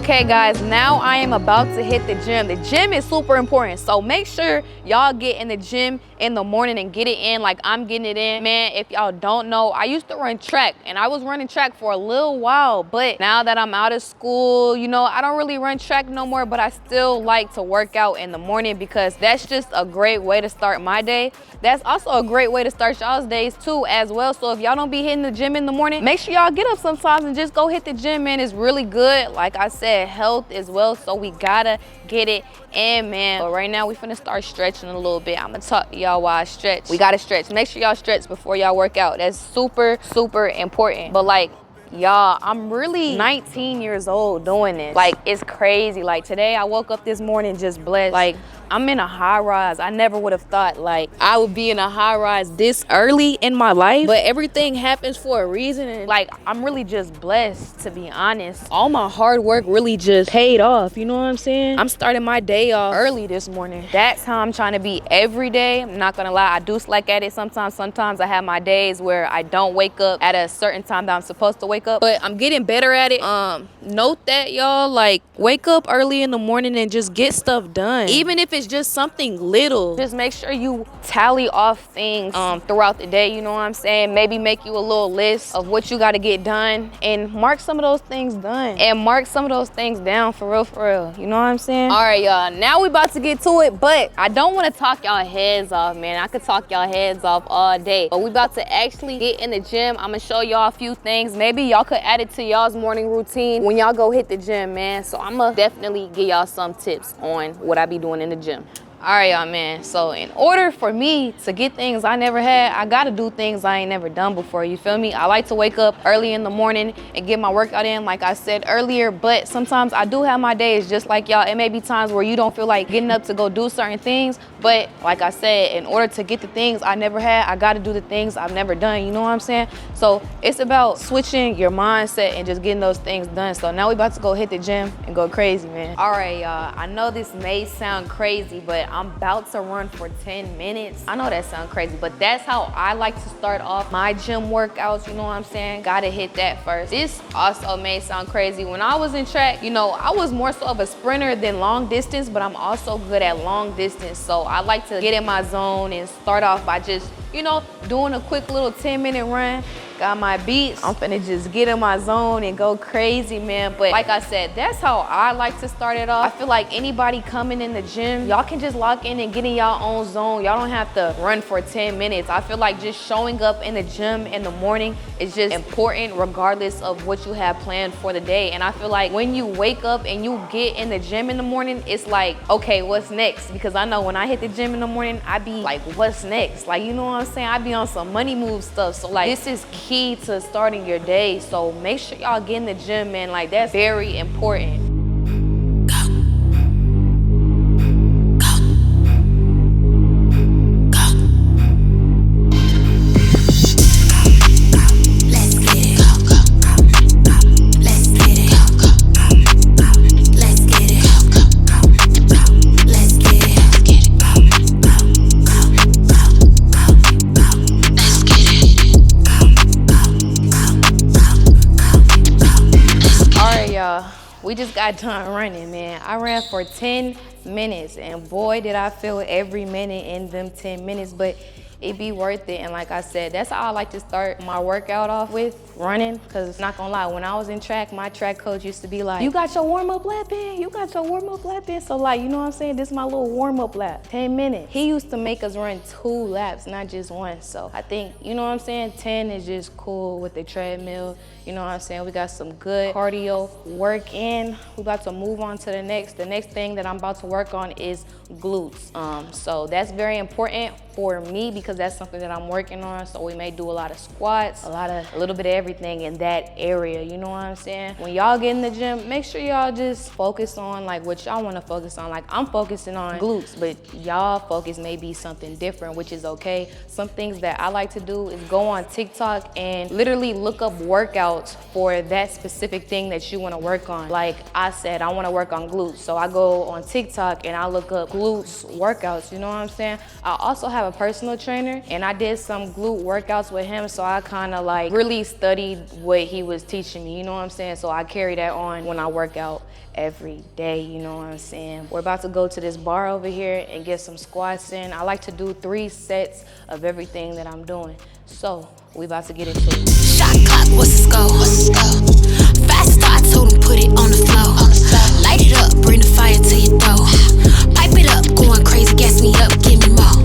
Okay guys, now I am about to hit the gym. The gym is super important, so make sure y'all get in the gym in the morning and get it in like I'm getting it in. Man, if y'all don't know, I used to run track and I was running track for a little while, but now that I'm out of school, you know, I don't really run track no more, but I still like to work out in the morning because that's just a great way to start my day. That's also a great way to start y'all's days too as well. So if y'all don't be hitting the gym in the morning, make sure y'all get up sometimes and just go hit the gym, man. It's really good. Like I said, health as well, so we gotta get it in, man. But right now we finna start stretching a little bit. I'm gonna talk to y'all while I stretch. We gotta stretch. Make sure y'all stretch before y'all work out. That's super, super important. But like, y'all, I'm really 19 years old doing this. Like, it's crazy. Like, today I woke up this morning just blessed. Like, I'm in a high rise. I never would have thought like I would be in a high rise this early in my life, but everything happens for a reason. And like, I'm really just blessed, to be honest. All my hard work really just paid off, you know what I'm saying? I'm starting my day off early this morning. That's how I'm trying to be every day. I'm not gonna lie, I do slack at it sometimes. Sometimes I have my days where I don't wake up at a certain time that I'm supposed to wake up, but I'm getting better at it. Note that, y'all, like, wake up early in the morning and just get stuff done. Even if it's just something little, just make sure you tally off things throughout the day, you know what I'm saying? Maybe make you a little list of what you got to get done and mark some of those things done and mark some of those things down, for real, you know what I'm saying? All right, y'all, now we about to get to it, but I don't want to talk y'all heads off, man. I could talk y'all heads off all day, but we about to actually get in the gym. I'm gonna show y'all a few things. Maybe y'all could add it to y'all's morning routine when y'all go hit the gym, man. So I'm gonna definitely give y'all some tips on what I be doing in the gym. All right, y'all, man. So in order for me to get things I never had, I gotta do things I ain't never done before, you feel me? I like to wake up early in the morning and get my workout in, like I said earlier, but sometimes I do have my days just like y'all. It may be times where you don't feel like getting up to go do certain things, but like I said, in order to get the things I never had, I gotta do the things I've never done, you know what I'm saying? So it's about switching your mindset and just getting those things done. So now we about to go hit the gym and go crazy, man. All right, y'all, I know this may sound crazy, but I'm about to run for 10 minutes. I know that sounds crazy, but that's how I like to start off my gym workouts, you know what I'm saying? Gotta hit that first. This also may sound crazy. When I was in track, you know, I was more so of a sprinter than long distance, but I'm also good at long distance. So I like to get in my zone and start off by just, you know, doing a quick little 10-minute run. Got my beats. I'm finna just get in my zone and go crazy, man. But like I said, that's how I like to start it off. I feel like anybody coming in the gym, y'all can just lock in and get in y'all own zone. Y'all don't have to run for 10 minutes. I feel like just showing up in the gym in the morning is just important regardless of what you have planned for the day. And I feel like when you wake up and you get in the gym in the morning, it's like, okay, what's next? Because I know when I hit the gym in the morning, I be like, what's next? Like, you know what I'm saying? I be on some money move stuff. So like, this is key to starting your day. So make sure y'all get in the gym, man. Like, that's very important. We just got done running, man. I ran for 10 minutes and boy, did I feel every minute in them 10 minutes, but it be worth it. And like I said, that's how I like to start my workout off with, running. Cause not gonna lie, when I was in track, my track coach used to be like, you got your warm-up lap in? You got your warm-up lap in? So like, you know what I'm saying? This is my little warm-up lap, 10 minutes. He used to make us run 2 laps, not just 1. So I think, you know what I'm saying? 10 is just cool with the treadmill. You know what I'm saying? We got some good cardio work in. We about to move on to the next. The next thing that I'm about to work on is glutes. So that's very important for me because that's something that I'm working on. So we may do a lot of squats, a little bit of everything in that area. You know what I'm saying? When y'all get in the gym, make sure y'all just focus on like what y'all want to focus on. Like I'm focusing on glutes, but y'all focus may be something different, which is okay. Some things that I like to do is go on TikTok and literally look up workouts for that specific thing that you want to work on. Like I said, I want to work on glutes. So I go on TikTok and I look up glutes workouts, you know what I'm saying? I also have have a personal trainer, and I did some glute workouts with him, so I kind of like really studied what he was teaching me, you know what I'm saying? So I carry that on when I work out every day, you know what I'm saying? We're about to go to this bar over here and get some squats in. I like to do 3 sets of everything that I'm doing. So we about to get into it. Shot clock, what's the score? Fast start, I told him put it on the floor. Light it up, bring the fire to your door. Pipe it up, going crazy, gas me up, give me more.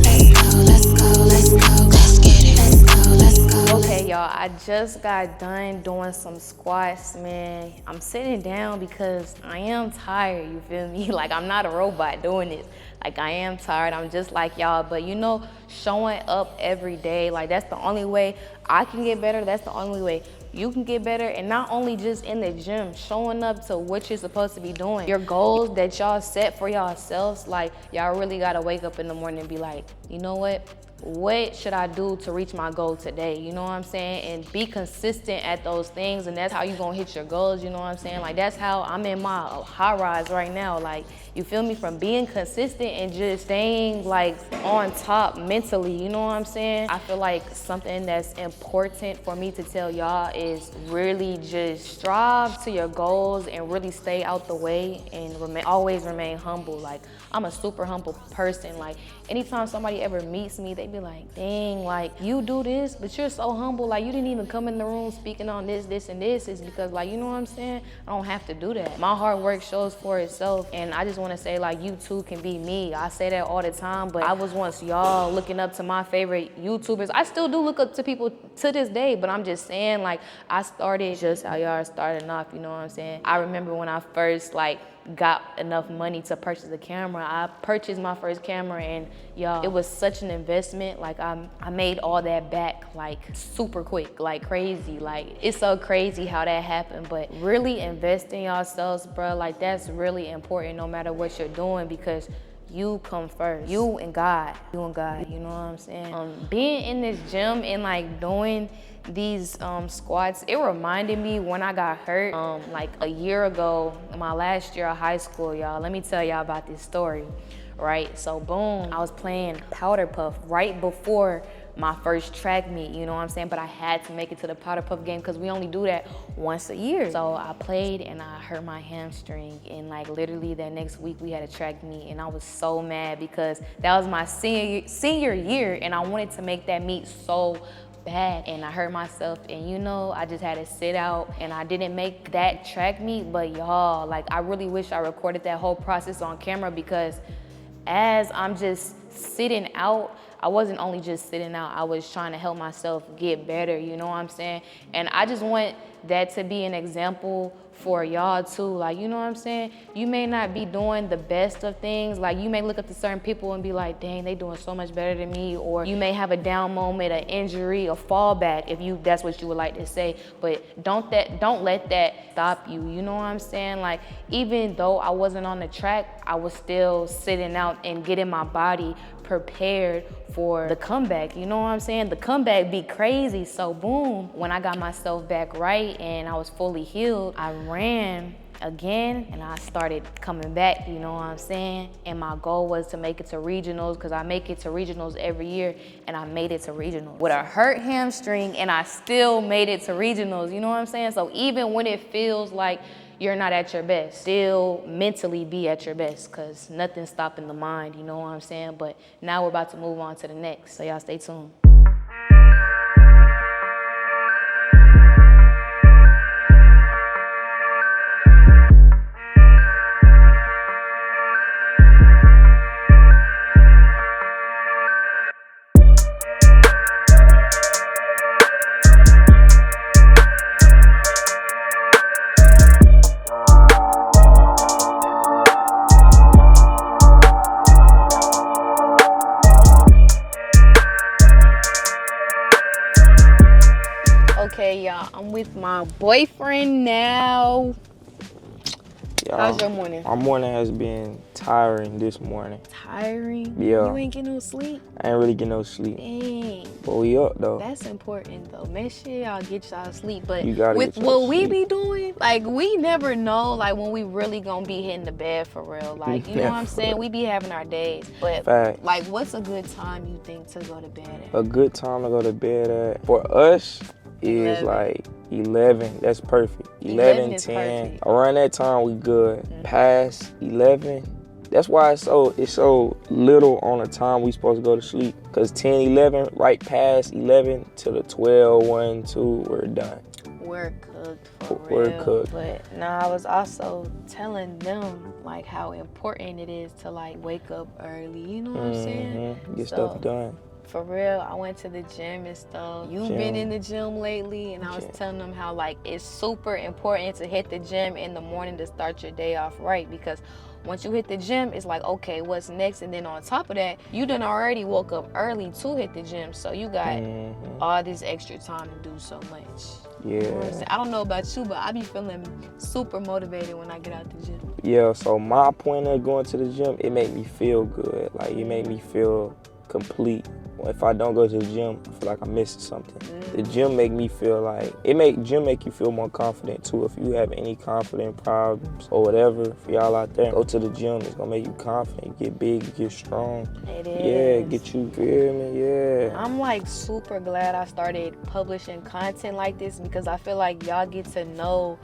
Let's go, let's go, let's go, let's get it. Let's go, let's go. Okay, y'all, I just got done doing some squats, man. I'm sitting down because I am tired, you feel me? Like, I'm not a robot doing this. Like, I am tired, I'm just like y'all, but you know, showing up every day, like, that's the only way I can get better, that's the only way you can get better, and not only just in the gym, showing up to what you're supposed to be doing. Your goals that y'all set for yourselves, like, y'all really gotta wake up in the morning and be like, you know what should I do to reach my goal today? You know what I'm saying? And be consistent at those things, and that's how you gonna hit your goals, you know what I'm saying? Like, that's how I'm in my high rise right now. Like, you feel me? From being consistent and just staying like on top mentally, you know what I'm saying? I feel like something that's important for me to tell y'all is really just strive to your goals and really stay out the way and always remain humble. Like, I'm a super humble person. Like, anytime somebody ever meets me, they be like, dang, like, you do this, but you're so humble. Like, you didn't even come in the room speaking on this, this, and this. It's because, like, you know what I'm saying? I don't have to do that. My hard work shows for itself, and I just want to say, like, you too can be me. I say that all the time, but I was once y'all looking up to my favorite YouTubers. I still do look up to people to this day, but I'm just saying, like, I started just how y'all are starting off, you know what I'm saying? I remember when I first, like, got enough money to purchase a camera. I purchased my first camera, and y'all, it was such an investment. Like, I made all that back like super quick, like crazy. Like, it's so crazy how that happened, but really invest in yourselves, bro. Like, that's really important no matter what you're doing, because you come first. You and God, you know what I'm saying? Being in this gym and like doing these squats, it reminded me when I got hurt like a year ago, my last year of high school, y'all. Let me tell y'all about this story, right? So boom, I was playing powder puff right before my first track meet, you know what I'm saying? But I had to make it to the powder puff game because we only do that once a year. So I played and I hurt my hamstring, and like literally that next week we had a track meet, and I was so mad because that was my senior year, and I wanted to make that meet so bad, and I hurt myself, and you know, I just had to sit out, and I didn't make that track meet. But y'all, like, I really wish I recorded that whole process on camera, because as I'm just sitting out, I wasn't only just sitting out, I was trying to help myself get better, you know what I'm saying? And I just want that to be an example for y'all too. Like, you know what I'm saying? You may not be doing the best of things. Like, you may look up to certain people and be like, dang, they doing so much better than me. Or you may have a down moment, an injury, a fallback, if that's what you would like to say. But don't let that stop you. You know what I'm saying? Like, even though I wasn't on the track, I was still sitting out and getting my body prepared for the comeback. You know what I'm saying? The comeback be crazy. So boom, when I got myself back right and I was fully healed, I ran again and I started coming back, you know what I'm saying? And my goal was to make it to regionals, because I make it to regionals every year, and I made it to regionals with a hurt hamstring, and I still made it to regionals, you know what I'm saying? So even when it feels like you're not at your best, still mentally be at your best, because nothing's stopping the mind, you know what I'm saying? But now we're about to move on to the next, so y'all stay tuned. Okay, y'all, I'm with my boyfriend now. How's your morning? My morning has been tiring this morning. Tiring? Yeah. You ain't getting no sleep? I ain't really getting no sleep. Dang. But we up though. That's important though. Make sure y'all get y'all sleep. But You gotta with get y'all what we sleep. be doing, like we never know like when we really gonna be hitting the bed for real. Like, you know what I'm saying? We be having our days. But Fact. like what's a good time you think to go to bed at? A good time to go to bed at for us is 11. like 11. That's perfect. 11 is 10. perfect. Around that time we good. Past 11. That's why it's so little on the time we supposed to go to sleep. Cause 10, 11, right past 11 to the 12, 1, 2, we're done. We're cooked for We're real. cooked. But no, I was also telling them like how important it is to like wake up early. You know what I'm saying? Get So, stuff done. For real, I went to the gym and stuff. You've been in the gym lately, and I was Gym. telling them how like it's super important to hit the gym in the morning to start your day off right, because once you hit the gym, it's like, okay, what's next? And then on top of that, you done already woke up early to hit the gym, so you got all this extra time to do so much. Yeah. You know what I'm saying? I don't know about you, but I be feeling super motivated when I get out the gym. Yeah, so my point of going to the gym, it made me feel good. Like, it made me feel complete. If I don't go to the gym, I feel like I'm missing something. The gym make me feel like, gym make you feel more confident too. If you have any confident problems or whatever, for y'all out there, go to the gym. It's gonna make you confident, get big, get strong. It is. Yeah, get you, feel me? Yeah. I'm like super glad I started publishing content like this, because I feel like y'all get to know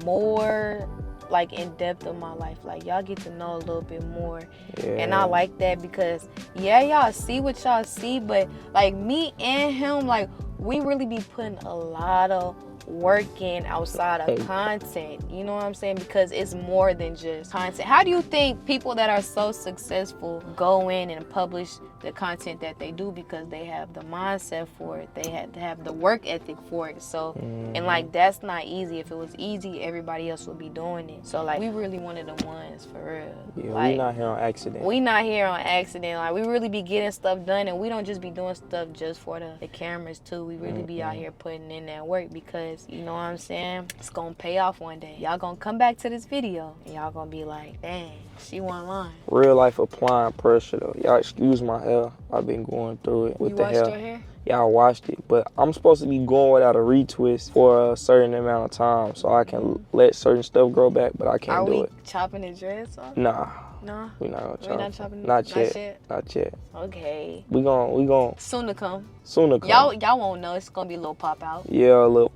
more like in depth of my life. Like y'all get to know a little bit more. Yeah. And I like that because yeah, y'all see what y'all see, but like me and him, like we really be putting a lot of work in outside of content. You know what I'm saying? Because it's more than just content. How do you think people that are so successful go in and publish the content that they do? Because they have the mindset for it. They had to have the work ethic for it. So, and like that's not easy. If it was easy, everybody else would be doing it. So like we really one of the ones for real. Yeah, like, we not here on accident. We not here on accident. Like we really be getting stuff done, and we don't just be doing stuff just for the cameras too. We really be out here putting in that work, because you know what I'm saying? It's gonna pay off one day. Y'all gonna come back to this video and y'all gonna be like, dang, she wasn't lying. Real life applying pressure though. Y'all excuse my hair. I've been going through it with You the washed hair. your hair? Yeah, I washed it, but I'm supposed to be going without a retwist for a certain amount of time so I can let certain stuff grow back, but I can't Are do we it. chopping the dreads off? Nah, No? we not gonna chop. We're not chopping Not not yet. yet? Not yet. Okay. We gon' Soon to come. sooner come. Y'all won't know. It's gonna be a little pop out. Yeah, a little.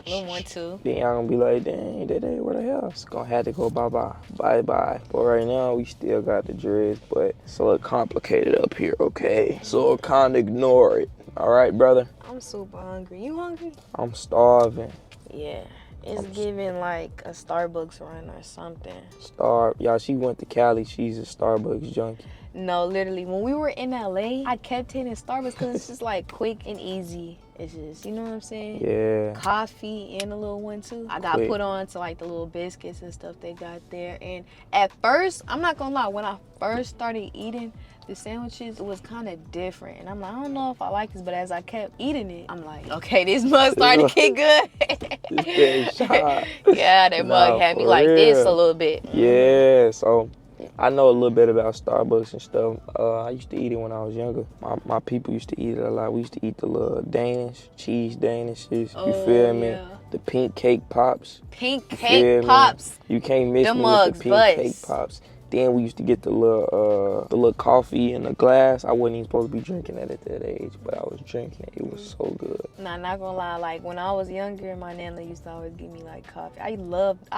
Little one too. Then y'all gonna be like, dang, where the hell? It's gonna have to go bye-bye. Bye-bye. But right now, we still got the dreads, but it's a little complicated up here, okay? So kinda ignore it. All right, brother? I'm super hungry. You hungry? I'm starving. Yeah. It's giving like a Starbucks run or something. Y'all, she went to Cali. She's a Starbucks junkie. No, literally, when we were in LA, I kept hitting Starbucks because it's just like quick and easy. It's just, you know what I'm saying? Yeah. Coffee and a little one too. I got Quick. put on to like the little biscuits and stuff they got there. And at first, I'm not gonna lie, when I first started eating the sandwiches, it was kind of different. And I'm like, I don't know if I like this, but as I kept eating it, I'm like, okay, this mug started to get good. This thing shot. Yeah, that mug had me for like this real. a little bit. Yeah, so I know a little bit about Starbucks and stuff. I used to eat it when I was younger. My people used to eat it a lot. We used to eat the little Danish, cheese Danishes. You feel me? Yeah. The pink cake pops. Pink Feel cake me? pops. You can't miss Them me mugs with the pink bust. cake pops. Then we used to get the little coffee in the glass. I wasn't even supposed to be drinking that at that age, but I was drinking it. It was so good. Nah, not gonna lie. Like when I was younger, my nana used to always give me like coffee. I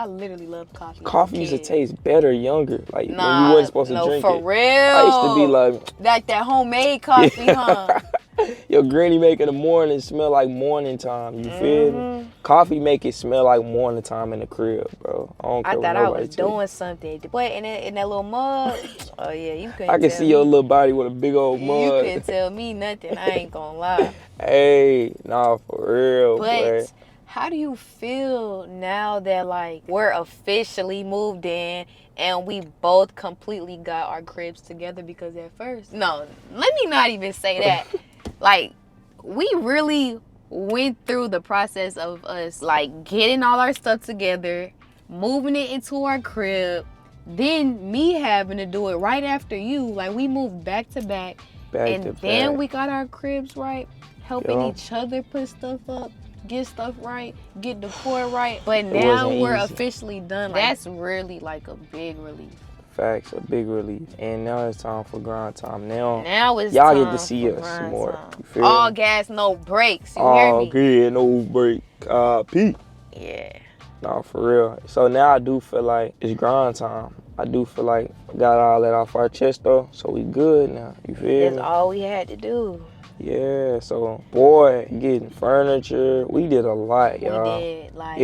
literally loved coffee. as a Coffee used to kid. taste better younger. Like when Nah, you wasn't supposed to no, drink for it. real. I used to be like, that homemade coffee, huh? your granny make in the morning smell like morning time. You feel me? Coffee make it smell like morning time in the crib, bro. I don't care I what thought I nobody was tell you. doing something. But in that little mug, oh yeah, you couldn't I can tell see me. your little body with a big old You mug. couldn't tell me nothing. I ain't gonna lie. Hey, nah, for real, But boy. how do you feel now that like we're officially moved in and we both completely got our cribs together? Because at first, no, let me not even say that. Like, we really went through the process of us like getting all our stuff together, moving it into our crib, then me having to do it right after you. Like, we moved back to back. And then we got our cribs right, helping each other put stuff up, get stuff right, get the decor right. But now we're officially done. Like, that's really like a big relief. Facts, a big relief. And now it's time for grind time. Now it's y'all time get to see for us more. All gas, no brakes. You hear me? All gas, no break. Pete. Yeah. No, for real. So now I do feel like it's grind time. I do feel like I got all that off our chest though, so we good now. You feel me? That's all we had to do. Yeah, so boy, getting furniture, we did a lot, y'all. We did, like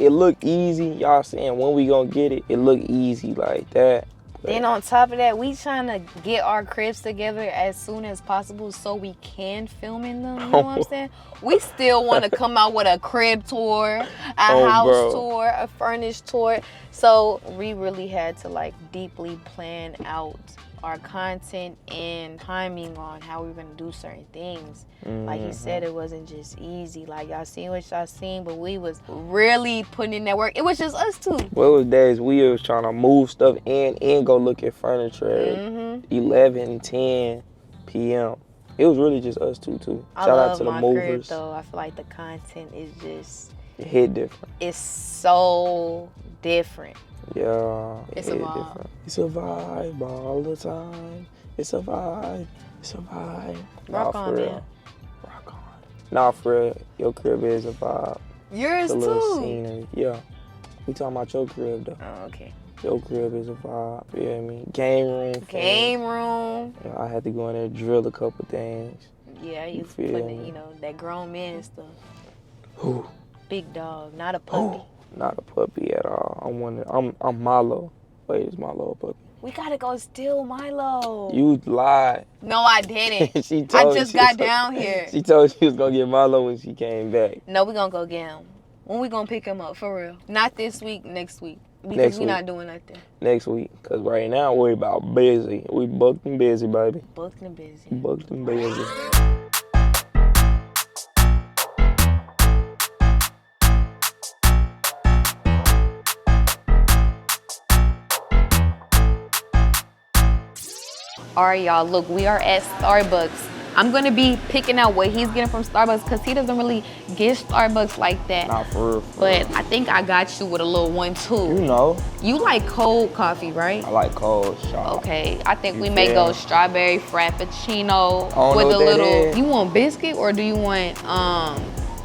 it looked easy. Y'all saying when we gonna get it? It looked easy like that. Then on top of that, we trying to get our cribs together as soon as possible so we can film in them. You know what I'm saying? We still want to come out with a crib tour, a house tour, a furnished tour. So we really had to like deeply plan out our content and timing on how we were gonna do certain things. Like you said, it wasn't just easy. Like y'all seen what y'all seen, but we was really putting in that work. It was just us two. Well, it was days we was trying to move stuff in and go look at furniture at 11, 10 p.m. It was really just us two too. Shout out to the movers. Crib, though. I feel like the content is just it hit different. It's so different. Yeah, it's a vibe. Different. It's a vibe all the time. It's a vibe. It's a vibe. Rock on, man. Rock on. Nah, for real. Your crib is a vibe. Yours the too. Little scenery. Yeah. We talking about your crib though. Oh, okay. Your crib is a vibe. You know what I mean? Game room. Game room. You know, I had to go in there and drill a couple things. Yeah, you putting, you know, that grown man stuff. Who? Big dog, not a puppy. Ooh. Not a puppy at all. I'm Milo. Wait, is Milo a puppy? We gotta go steal Milo. You lied. No, I didn't. I just got down here. She told she was gonna get Milo when she came back. No, we gonna go get him. When we gonna pick him up, for real? Not this week, next week. Because we not doing nothing. Next week, because right now we're about busy. We booked and busy, baby. Booked and busy. Booked and busy. All right, y'all, look, we are at Starbucks. I'm gonna be picking out what he's getting from Starbucks because he doesn't really get Starbucks like that. Not for real. But I think I got you with a little one too. You know. You like cold coffee, right? I like cold shot. Okay, I think we may go strawberry frappuccino with a little. Is. You want biscuit or do you want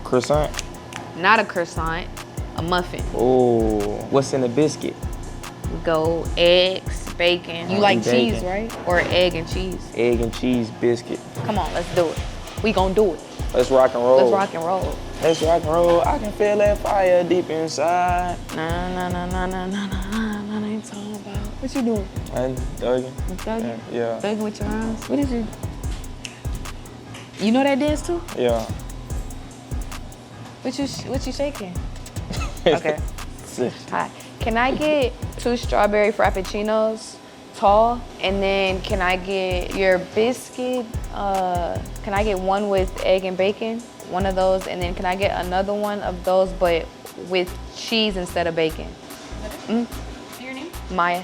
croissant? Not a croissant, a muffin. Oh, what's in the biscuit? Go eggs, bacon. You like cheese, right? Or egg and cheese? Egg and cheese biscuit. Come on, let's do it. We gonna do it. Let's rock and roll. Let's rock and roll. Let's rock and roll. I can feel that fire deep inside. Nah, I ain't talking about. What you doing? I'm thugging. You thugging? Yeah. Thugging with your arms? What is it? You know that dance too? Yeah. What you shaking? Okay. Hi. Can I get 2 strawberry frappuccinos, tall, and then can I get your biscuit? Can I get one with egg and bacon? One of those, and then can I get another one of those, but with cheese instead of bacon? Your name? Maya.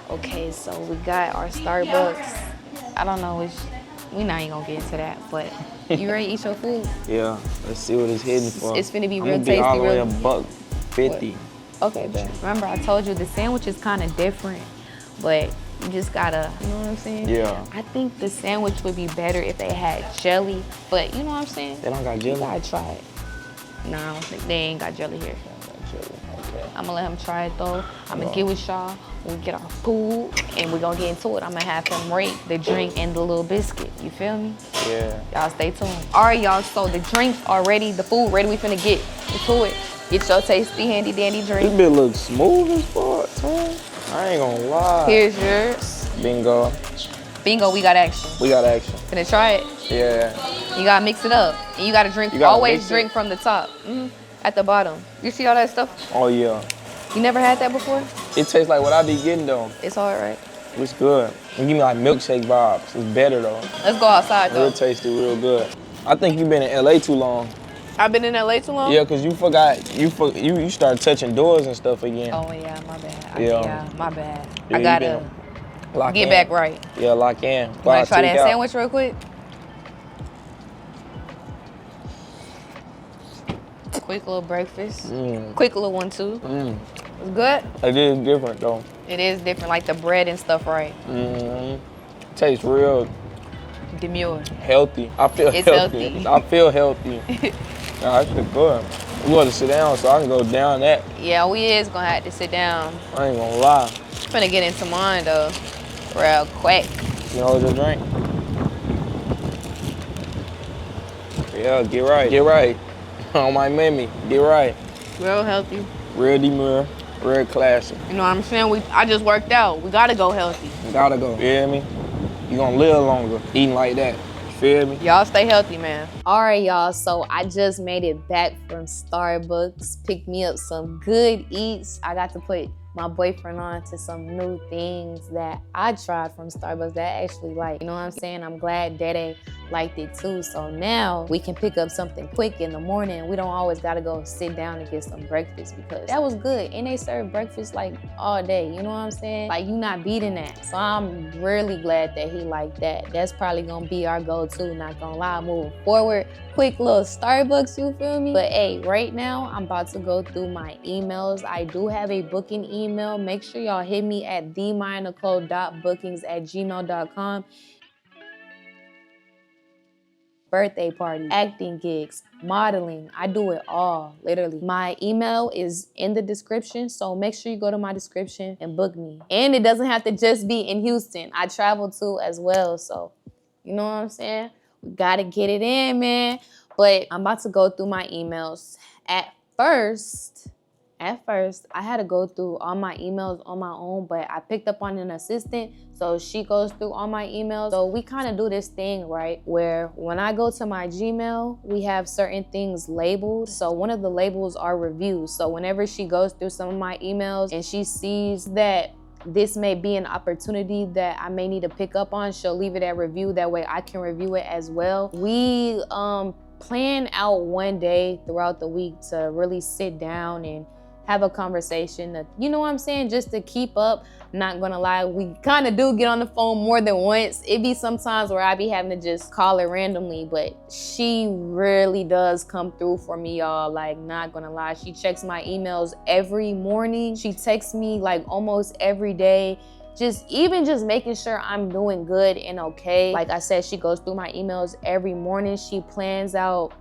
Okay, so we got our Starbucks. I don't know which. We not even gonna get into that, but you ready to eat your food? Yeah. Let's see what it's hitting for. It's finna be I'm real gonna tasty. Be all the way real. $1.50. Okay, but remember I told you the sandwich is kind of different, but you just gotta, you know what I'm saying? Yeah. I think the sandwich would be better if they had jelly, but you know what I'm saying? They don't got jelly? You gotta try it. Nah, I don't think they ain't got jelly here. Okay. I'm gonna let him try it though. I'm gonna get with y'all. We get our food and we're gonna get into it. I'm gonna have him rate the drink and the little biscuit. You feel me? Yeah. Y'all stay tuned. All right, y'all, so the drinks are ready, the food ready. We finna get into it. Get your tasty, handy, dandy drink. This bit looks smooth as fuck, man. I ain't gonna lie. Here's yours. Bingo. Bingo, we got action. We got action. Finna try it. Yeah. You gotta mix it up. And you gotta drink, always drink from the top. At the bottom. You see all that stuff? Oh, yeah. You never had that before? It tastes like what I be getting, though. It's hard, right? It's good. It give me like milkshake vibes. It's better, though. Let's go outside, though. Real tasty, real good. I think you've been in LA too long. I've been in LA too long? Yeah, cause you started touching doors and stuff again. Oh yeah, my bad. Yeah. My bad. Yeah, I gotta lock get in. back right. Yeah, lock in. Wanna try that sandwich real quick? Quick little breakfast. Quick little one too. It's good. It is different though. It is different, like the bread and stuff, right? Tastes real Demure. healthy. I feel It's healthy. healthy. I feel healthy. Nah, that's good. We want to sit down so I can go down that. Yeah, we is gonna have to sit down. I ain't gonna lie. Finna get into mine though, real quick. You know the drink? Yeah, get right. Get right. On my mammy, get right. Real healthy. Real demure, real classy. You know what I'm saying? I just worked out. We gotta go healthy. Gotta go. You feel me? You gonna live longer eating like that. You feel me? Y'all stay healthy, man. All right, y'all, so I just made it back from Starbucks, picked me up some good eats. I got to put my boyfriend on to some new things that I tried from Starbucks that I actually like. You know what I'm saying? I'm glad Dede liked it too. So now we can pick up something quick in the morning. We don't always gotta go sit down and get some breakfast because that was good. And they serve breakfast like all day. You know what I'm saying? Like you not beating that. So I'm really glad that he liked that. That's probably gonna be our go-to, not gonna lie, moving forward. Quick little Starbucks, you feel me? But hey, right now I'm about to go through my emails. I do have a booking email. Make sure y'all hit me at themynicole.bookings@gmail.com. Birthday party, acting gigs, modeling. I do it all, literally. My email is in the description, so make sure you go to my description and book me. And it doesn't have to just be in Houston. I travel too as well, so you know what I'm saying? We gotta get it in, man. But I'm about to go through my emails. At first, I had to go through all my emails on my own, but I picked up on an assistant, so she goes through all my emails. So we kind of do this thing, right, where when I go to my Gmail, we have certain things labeled. So one of the labels are reviews. So whenever she goes through some of my emails and she sees that this may be an opportunity that I may need to pick up on, she'll leave it at review. That way I can review it as well. We plan out one day throughout the week to really sit down and have a conversation, you know what I'm saying, just to keep up. Not gonna lie, we kind of do get on the phone more than once. It be sometimes where I be having to just call her randomly, but she really does come through for me, y'all. Like, not gonna lie, she checks my emails every morning. She texts me like almost every day. Just making sure I'm doing good and okay. Like I said, she goes through my emails every morning. She plans out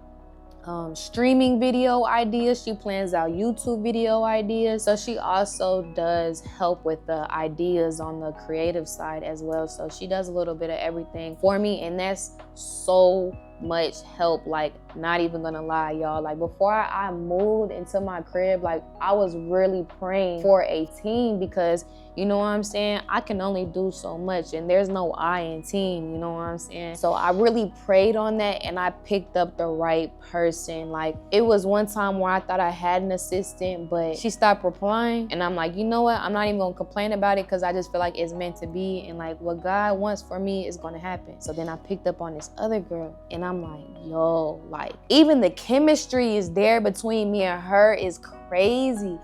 streaming video ideas. She plans out YouTube video ideas. So she also does help with the ideas on the creative side as well. So she does a little bit of everything for me, and that's so much help. Like, not even gonna lie, y'all, like before I moved into my crib, like I was really praying for a team, because you know what I'm saying, I can only do so much and there's no I in team, you know what I'm saying? So I really prayed on that and I picked up the right person. Like, it was one time where I thought I had an assistant, but she stopped replying, and I'm like, you know what, I'm not even gonna complain about it, because I just feel like it's meant to be, and like what God wants for me is gonna happen. So then I picked up on this other girl, and I'm like, yo, like even the chemistry is there between me and her is crazy.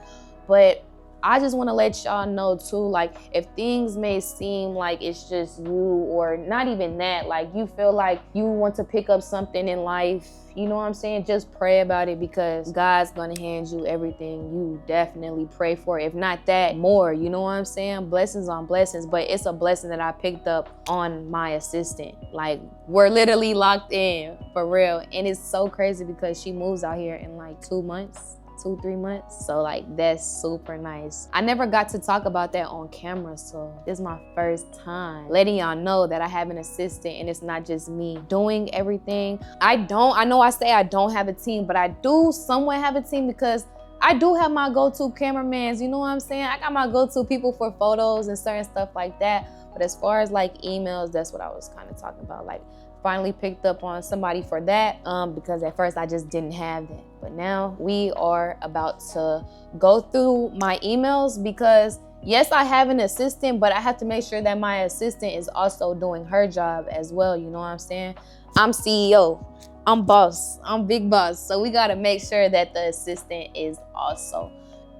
But I just want to let y'all know too, like, if things may seem like it's just you, or not even that, like you feel like you want to pick up something in life, you know what I'm saying, just pray about it, because God's gonna hand you everything you definitely pray for. If not that, more, you know what I'm saying? Blessings on blessings. But it's a blessing that I picked up on my assistant. Like, we're literally locked in, for real. And it's so crazy because she moves out here in like 2 months. 2-3 months. So like, that's super nice. I never got to talk about that on camera, so this is my first time letting y'all know that I have an assistant and it's not just me doing everything. I know I say I don't have a team, but I do somewhat have a team, because I do have my go-to cameramans, you know what I'm saying? I got my go-to people for photos and certain stuff like that. But as far as like emails, that's what I was kind of talking about. Like, finally picked up on somebody for that, because at first I just didn't have that. But now we are about to go through my emails, because yes, I have an assistant, but I have to make sure that my assistant is also doing her job as well. You know what I'm saying? I'm CEO, I'm boss, I'm big boss. So we gotta make sure that the assistant is also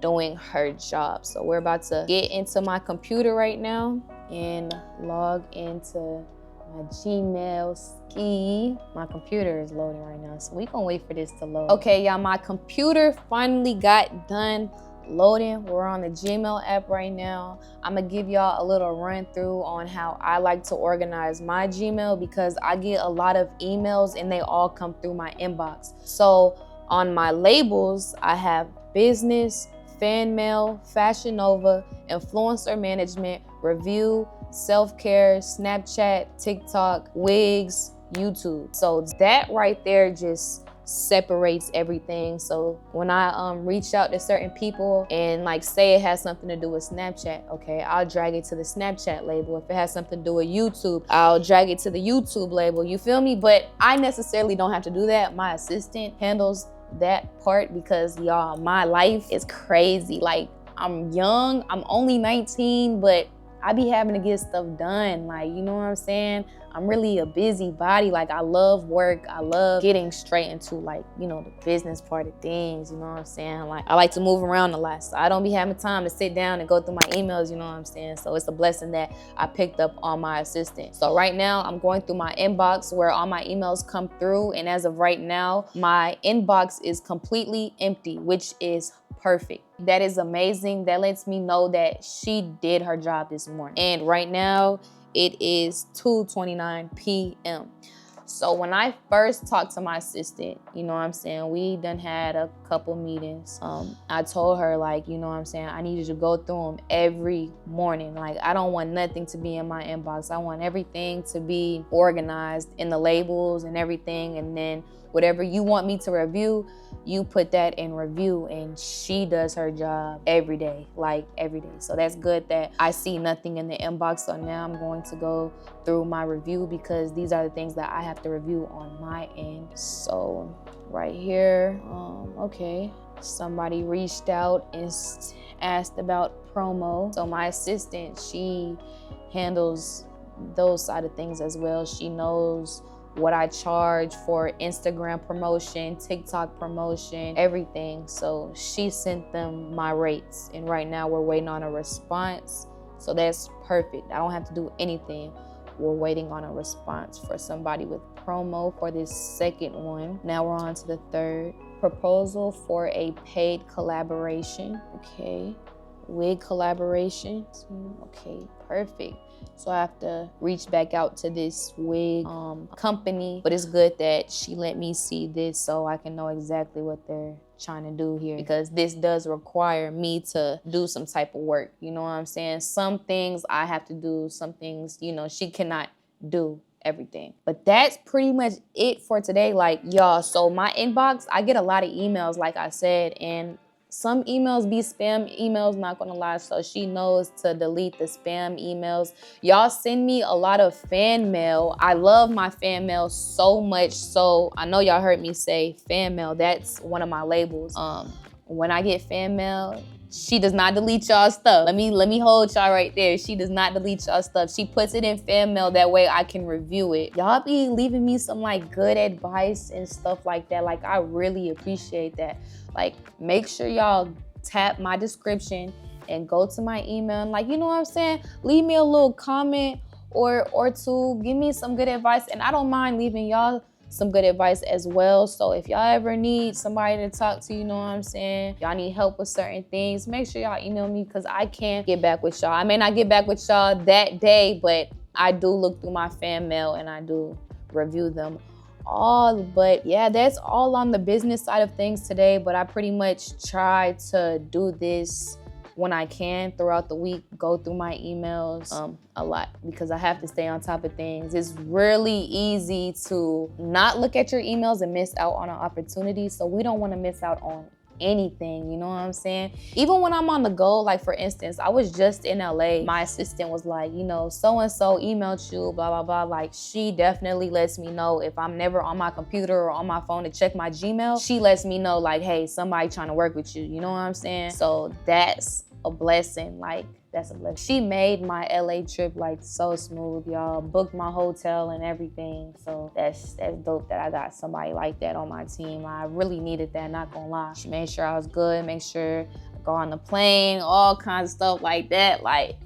doing her job. So we're about to get into my computer right now and log into my Gmail ski. My computer is loading right now, so we gonna wait for this to load. Okay, y'all, my computer finally got done loading. We're on the Gmail app right now. I'm gonna give y'all a little run through on how I like to organize my Gmail, because I get a lot of emails and they all come through my inbox. So on my labels, I have business, fan mail, Fashion Nova, influencer management, review, self-care, Snapchat, TikTok, wigs, YouTube. So that right there just separates everything. So when I reach out to certain people and like say it has something to do with Snapchat, okay, I'll drag it to the Snapchat label. If it has something to do with YouTube, I'll drag it to the YouTube label. You feel me? But I necessarily don't have to do that. My assistant handles that part, because y'all, my life is crazy. Like, I'm young, I'm only 19, but I be having to get stuff done. Like, you know what I'm saying? I'm really a busybody. Like, I love work. I love getting straight into, like, you know, the business part of things. You know what I'm saying? Like, I like to move around a lot, so I don't be having time to sit down and go through my emails. You know what I'm saying? So it's a blessing that I picked up on my assistant. So right now, I'm going through my inbox where all my emails come through, and as of right now, my inbox is completely empty, which is perfect. That is amazing. That lets me know that she did her job this morning. And right now, it is 2:29 p.m. So when I first talked to my assistant, you know what I'm saying, we done had a couple meetings. I told her, like, you know what I'm saying, I needed to go through them every morning. Like, I don't want nothing to be in my inbox. I want everything to be organized in the labels and everything. And then whatever you want me to review, you put that in review. And she does her job every day, like every day. So that's good that I see nothing in the inbox. So now I'm going to go through my review, because these are the things that I have to review on my end. So right here, okay, somebody reached out and asked about promo. So my assistant, she handles those side of things as well. She knows what I charge for Instagram promotion, TikTok promotion, everything. So she sent them my rates, and right now we're waiting on a response. So that's perfect. I don't have to do anything. We're waiting on a response for somebody with promo for this second one. Now we're on to the third. Proposal for a paid collaboration. Okay, wig collaboration. Okay, perfect. So I have to reach back out to this wig company, but it's good that she let me see this so I can know exactly what they're trying to do here, because this does require me to do some type of work. You know what I'm saying? Some things I have to do, some things, you know, she cannot do everything. But that's pretty much it for today. Like, y'all, so my inbox, I get a lot of emails, like I said, and some emails be spam emails, not gonna lie, so she knows to delete the spam emails. Y'all send me a lot of fan mail. I love my fan mail so much, so I know y'all heard me say fan mail. That's one of my labels. When I get fan mail, she does not delete y'all stuff. Let me hold y'all right there. She does not delete y'all stuff. She puts it in fan mail, that way I can review it. Y'all be leaving me some like good advice and stuff like that. Like, I really appreciate that. Like, make sure y'all tap my description and go to my email and, like, you know what I'm saying? Leave me a little comment or two. Give me some good advice, and I don't mind leaving y'all some good advice as well. So if y'all ever need somebody to talk to, you know what I'm saying, y'all need help with certain things, make sure y'all email me, because I can get back with y'all. I may not get back with y'all that day, but I do look through my fan mail and I do review them all. But yeah, that's all on the business side of things today, but I pretty much try to do this when I can throughout the week, go through my emails a lot, because I have to stay on top of things. It's really easy to not look at your emails and miss out on an opportunity. So we don't want to miss out on anything, you know what I'm saying? Even when I'm on the go, like for instance, I was just in LA. My assistant was like, you know, so-and-so emailed you, blah, blah, blah. Like, she definitely lets me know if I'm never on my computer or on my phone to check my Gmail. She lets me know, like, hey, somebody trying to work with you, you know what I'm saying? So that's a blessing. Like, that's a blessing. She made my LA trip like so smooth, y'all. Booked my hotel and everything. So that's dope that I got somebody like that on my team. I really needed that, not gonna lie. She made sure I was good, make sure I go on the plane, all kinds of stuff like that, like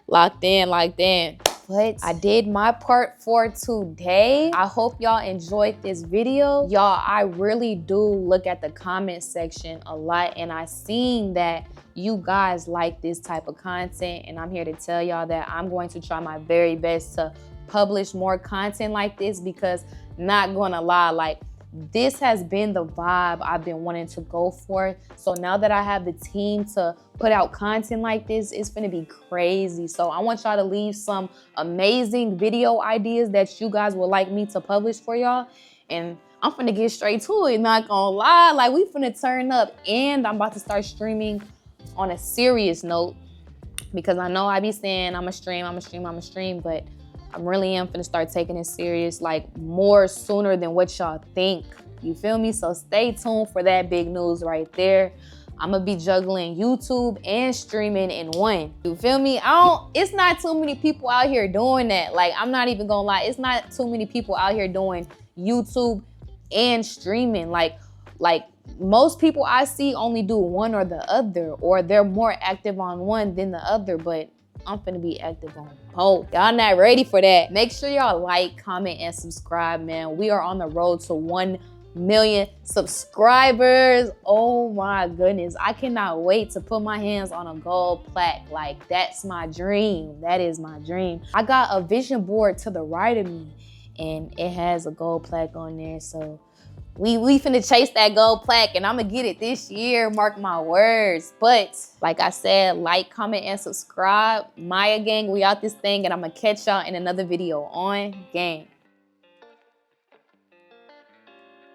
locked in like that. But I did my part for today. I hope y'all enjoyed this video. Y'all, I really do look at the comment section a lot, and I seen that you guys like this type of content, and I'm here to tell y'all that I'm going to try my very best to publish more content like this, because not gonna lie, like this has been the vibe I've been wanting to go for. So now that I have the team to put out content like this, it's gonna be crazy. So I want y'all to leave some amazing video ideas that you guys would like me to publish for y'all. And I'm finna get straight to it, not gonna lie. Like, we finna turn up, and I'm about to start streaming on a serious note, because I know I be saying I'ma stream, but I really am finna start taking it serious, like more sooner than what y'all think. You feel me? So stay tuned for that big news right there. I'm gonna be juggling YouTube and streaming in one. You feel me? It's not too many people out here doing that. Like, I'm not even gonna lie, it's not too many people out here doing YouTube and streaming. Like most people I see only do one or the other, or they're more active on one than the other, but I'm finna be active on both. Y'all not ready for that. Make sure y'all like, comment, and subscribe, man. We are on the road to 1 million subscribers. Oh my goodness. I cannot wait to put my hands on a gold plaque. Like, that's my dream. That is my dream. I got a vision board to the right of me, and it has a gold plaque on there. So we finna chase that gold plaque, and I'm gonna get it this year, mark my words. But like I said, like, comment, and subscribe. Maya gang, we out this thing, and I'm gonna catch y'all in another video on gang.